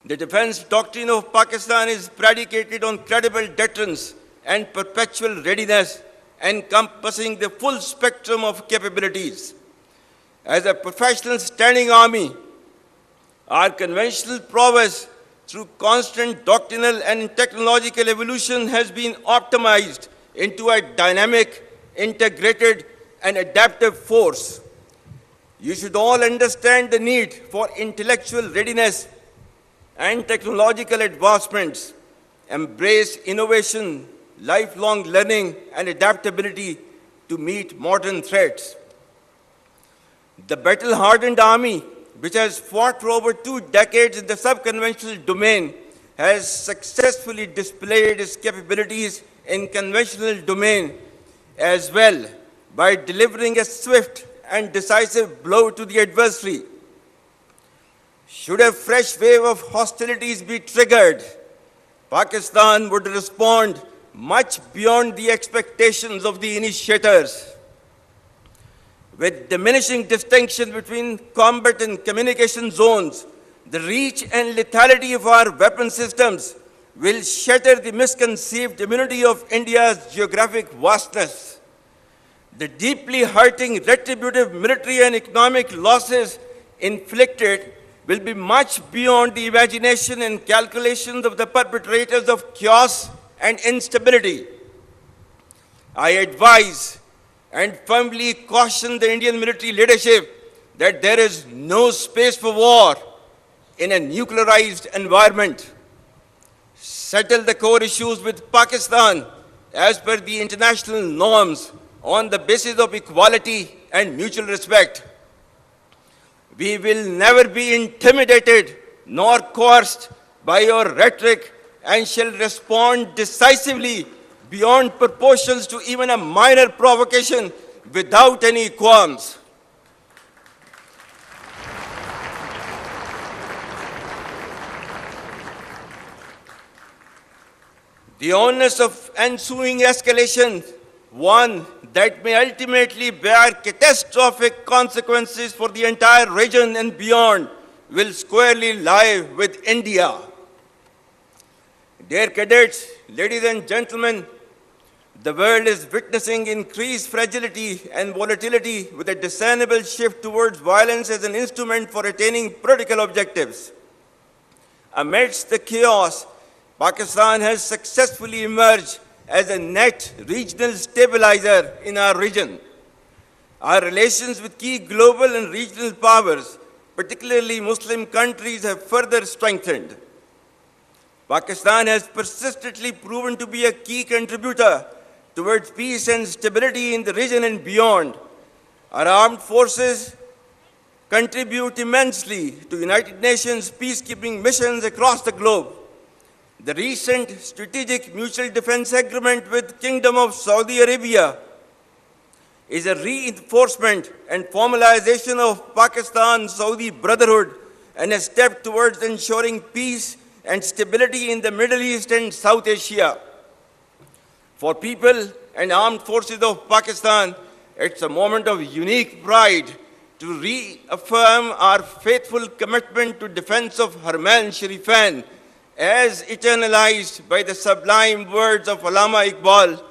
The defense doctrine of Pakistan is predicated on credible deterrence and perpetual readiness, encompassing the full spectrum of capabilities. As a professional standing army, our conventional prowess through constant doctrinal and technological evolution has been optimized into a dynamic, integrated, and adaptive force. You should all understand the need for intellectual readiness and technological advancements, embrace innovation, lifelong learning, and adaptability to meet modern threats. The battle-hardened army, which has fought for over 2 decades in the sub-conventional domain, has successfully displayed its capabilities in conventional domain as well by delivering a swift and decisive blow to the adversary. Should a fresh wave of hostilities be triggered, Pakistan would respond much beyond the expectations of the initiators. With diminishing distinction between combat and communication zones, the reach and lethality of our weapon systems will shatter the misconceived immunity of India's geographic vastness. The deeply hurting retributive military and economic losses inflicted will be much beyond the imagination and calculations of the perpetrators of chaos and instability. I advise and firmly caution the Indian military leadership that there is no space for war in a nuclearized environment. Settle the core issues with Pakistan as per the international norms on the basis of equality and mutual respect. We will never be intimidated nor coerced by your rhetoric and shall respond decisively beyond proportions to even a minor provocation without any qualms. The onus of ensuing escalation, one that may ultimately bear catastrophic consequences for the entire region and beyond, will squarely lie with India. Dear cadets, ladies and gentlemen, the world is witnessing increased fragility and volatility with a discernible shift towards violence as an instrument for attaining political objectives. Amidst the chaos, Pakistan has successfully emerged as a net regional stabilizer in our region. Our relations with key global and regional powers, particularly Muslim countries, have further strengthened. Pakistan has persistently proven to be a key contributor towards peace and stability in the region and beyond. Our armed forces contribute immensely to United Nations peacekeeping missions across the globe. The recent strategic mutual defense agreement with Kingdom of Saudi Arabia is a reinforcement and formalization of Pakistan-Saudi brotherhood and a step towards ensuring peace and stability in the Middle East and South Asia. For people and armed forces of Pakistan, it's a moment of unique pride to reaffirm our faithful commitment to defense of Haramain Sharifain, as eternalized by the sublime words of Allama Iqbal,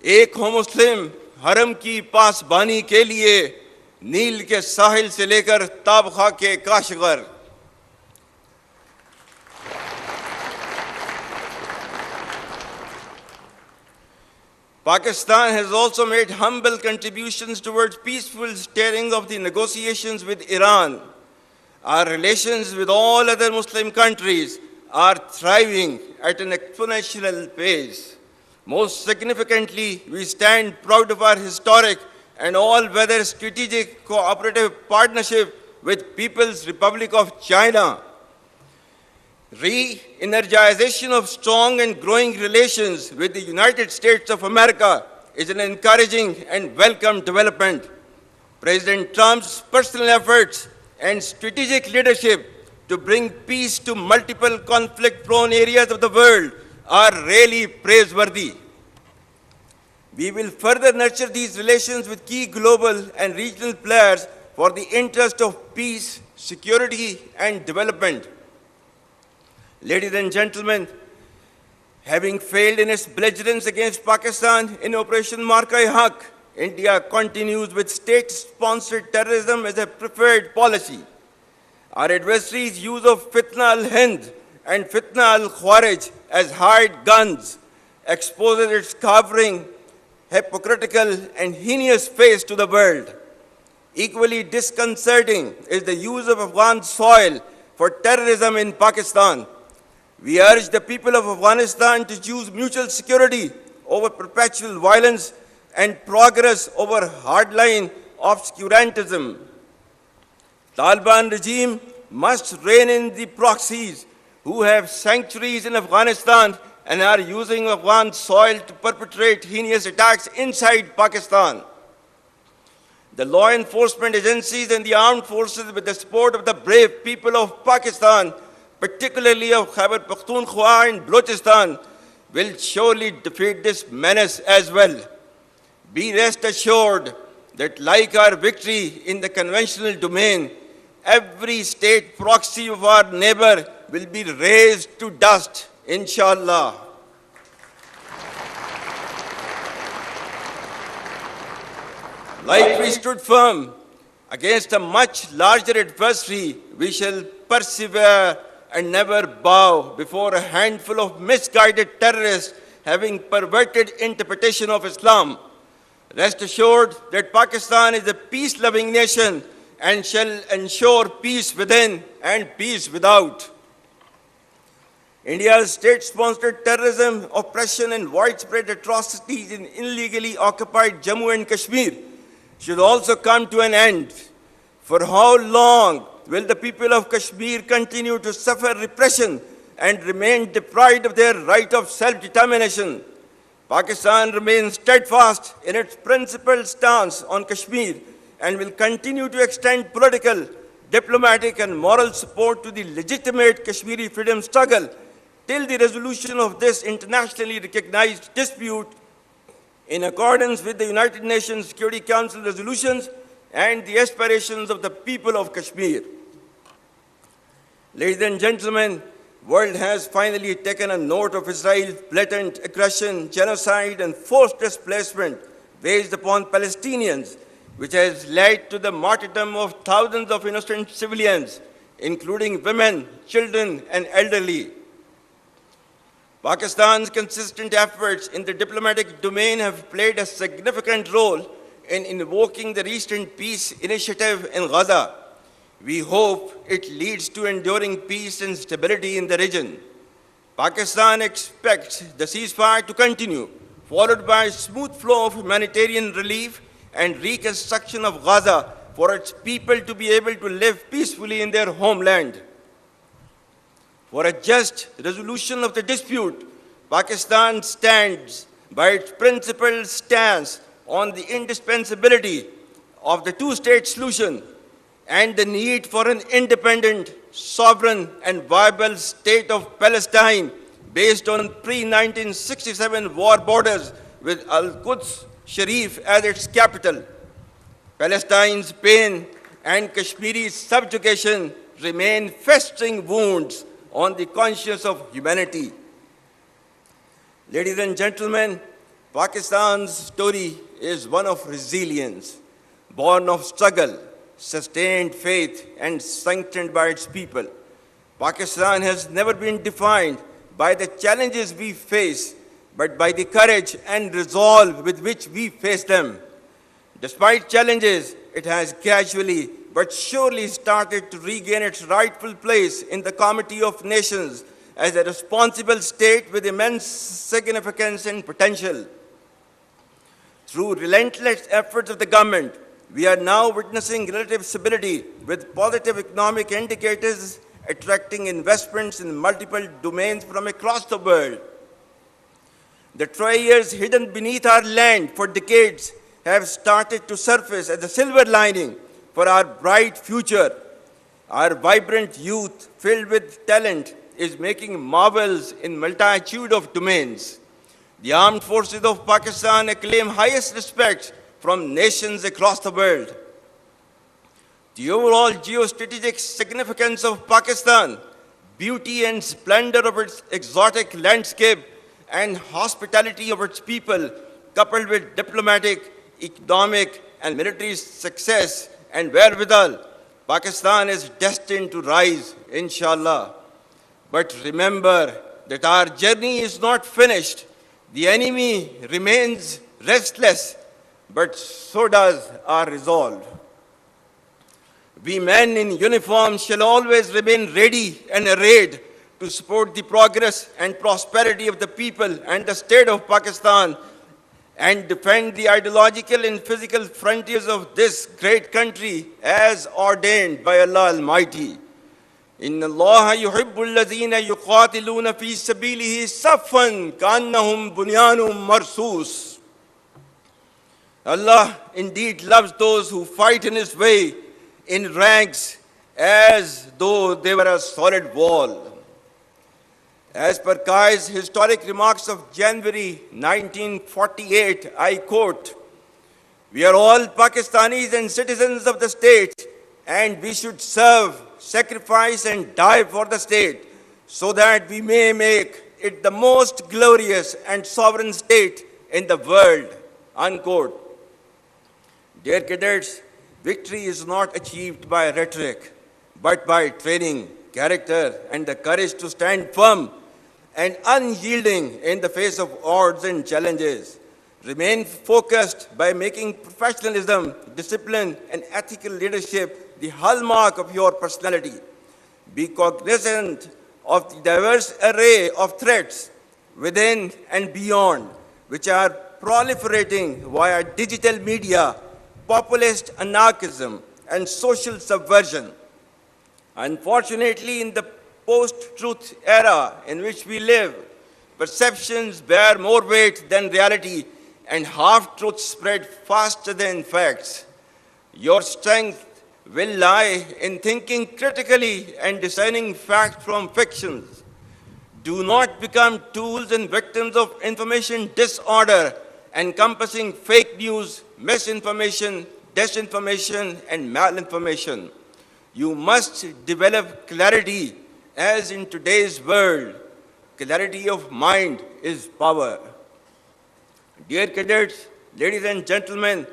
"Ek ho Muslim, haram ki pasbani ke liye, नील के साहिल से लेकर ताबखा के Kashgar." Pakistan has also made humble contributions towards peaceful steering of the negotiations with Iran. Our relations with all other Muslim countries are thriving at an exponential pace. Most significantly, we stand proud of our historic and all-weather strategic cooperative partnership with People's Republic of China. Re-energization of strong and growing relations with the United States of America is an encouraging and welcome development. President Trump's personal efforts and strategic leadership to bring peace to multiple conflict-prone areas of the world are really praiseworthy. We will further nurture these relations with key global and regional players for the interest of peace, security, and development. Ladies and gentlemen, having failed in its belligerence against Pakistan in Operation Marka-e-Haq, India continues with state-sponsored terrorism as a preferred policy. Our adversaries' use of Fitna al-Hind and Fitna al-Khawarij as hired guns exposes its cowering, hypocritical, and heinous face to the world. Equally disconcerting is the use of Afghan soil for terrorism in Pakistan. We urge the people of Afghanistan to choose mutual security over perpetual violence and progress over hardline obscurantism. Taliban regime must rein in the proxies who have sanctuaries in Afghanistan and are using Afghan soil to perpetrate heinous attacks inside Pakistan. The law enforcement agencies and the armed forces, with the support of the brave people of Pakistan, particularly of Khyber Pakhtunkhwa and Balochistan, will surely defeat this menace as well. Be rest assured that, like our victory in the conventional domain, every state proxy of our neighbor will be razed to dust, inshallah. Like we stood firm against a much larger adversary, we shall persevere and never bow before a handful of misguided terrorists having perverted interpretation of Islam. Rest assured that Pakistan is a peace-loving nation and shall ensure peace within and peace without. India's state-sponsored terrorism, oppression, and widespread atrocities in illegally occupied Jammu and Kashmir should also come to an end. For how long will the people of Kashmir continue to suffer repression and remain deprived of their right of self-determination? Pakistan remains steadfast in its principled stance on Kashmir and will continue to extend political, diplomatic, and moral support to the legitimate Kashmiri freedom struggle till the resolution of this internationally recognized dispute in accordance with the United Nations Security Council resolutions and the aspirations of the people of Kashmir. Ladies and gentlemen, the world has finally taken a note of Israel's blatant aggression, genocide, and forced displacement waged upon Palestinians, which has led to the martyrdom of thousands of innocent civilians, including women, children, and elderly. Pakistan's consistent efforts in the diplomatic domain have played a significant role in invoking the recent peace initiative in Gaza. We hope it leads to enduring peace and stability in the region. Pakistan expects the ceasefire to continue, followed by a smooth flow of humanitarian relief and reconstruction of Gaza for its people to be able to live peacefully in their homeland. For a just resolution of the dispute, Pakistan stands by its principled stance on the indispensability of the two-state solution and the need for an independent, sovereign, and viable state of Palestine based on pre-1967 war borders with Al-Quds Sharif as its capital. Palestine's pain and Kashmiri's subjugation remain festering wounds on the conscience of humanity. Ladies and gentlemen, Pakistan's story is one of resilience, born of struggle, sustained faith, and sanctioned by its people. Pakistan has never been defined by the challenges we face, but by the courage and resolve with which we face them. Despite challenges, it has gradually but surely started to regain its rightful place in the Committee of Nations as a responsible state with immense significance and potential. Through relentless efforts of the government, we are now witnessing relative stability with positive economic indicators attracting investments in multiple domains from across the world. The treasures hidden beneath our land for decades have started to surface as a silver lining for our bright future. Our vibrant youth, filled with talent, is making marvels in multitude of domains. The armed forces of Pakistan acclaim highest respect from nations across the world. The overall geostrategic significance of Pakistan, beauty and splendor of its exotic landscape, and hospitality of its people, coupled with diplomatic, economic, and military success and wherewithal, Pakistan is destined to rise, inshallah. But remember that our journey is not finished. The enemy remains restless, but so does our resolve. We men in uniform shall always remain ready and arrayed to support the progress and prosperity of the people and the state of Pakistan and defend the ideological and physical frontiers of this great country as ordained by Allah Almighty. إن الله يحب الذين يقاتلون في سبيله صفا كأنهم بنيان مرصوص. Allah indeed loves those who fight in His way in ranks as though they were a solid wall. As per Kai's historic remarks of January 1948, I quote, "We are all Pakistanis and citizens of the state, and we should serve, sacrifice, and die for the state, so that we may make it the most glorious and sovereign state in the world." Unquote. Dear cadets, victory is not achieved by rhetoric, but by training, character, and the courage to stand firm and unyielding in the face of odds and challenges. Remain focused by making professionalism, discipline, and ethical leadership the hallmark of your personality. Be cognizant of the diverse array of threats within and beyond, which are proliferating via digital media, populist anarchism, and social subversion. Unfortunately, in the post-truth era in which we live, perceptions bear more weight than reality, and half-truths spread faster than facts. Your strength will lie in thinking critically and discerning fact from fictions. Do not become tools and victims of information disorder, encompassing fake news, misinformation, disinformation, and malinformation. You must develop clarity, as in today's world, clarity of mind is power. Dear cadets, ladies and gentlemen,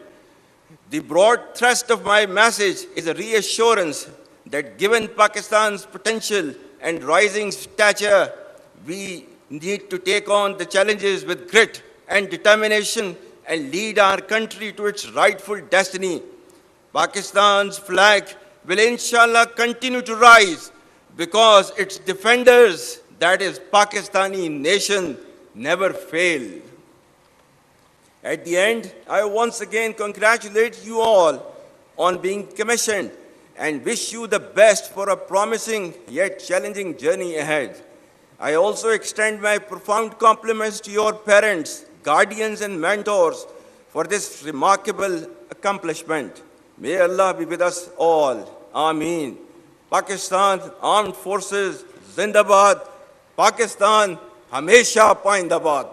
the broad thrust of my message is a reassurance that given Pakistan's potential and rising stature, we need to take on the challenges with grit and determination and lead our country to its rightful destiny. Pakistan's flag will inshallah continue to rise because its defenders, that is Pakistani nation, never fail. At the end, I once again congratulate you all on being commissioned and wish you the best for a promising yet challenging journey ahead. I also extend my profound compliments to your parents, guardians, and mentors for this remarkable accomplishment. May Allah be with us all. Ameen. Pakistan Armed Forces, Zindabad. Pakistan, Hamesha Paindabad.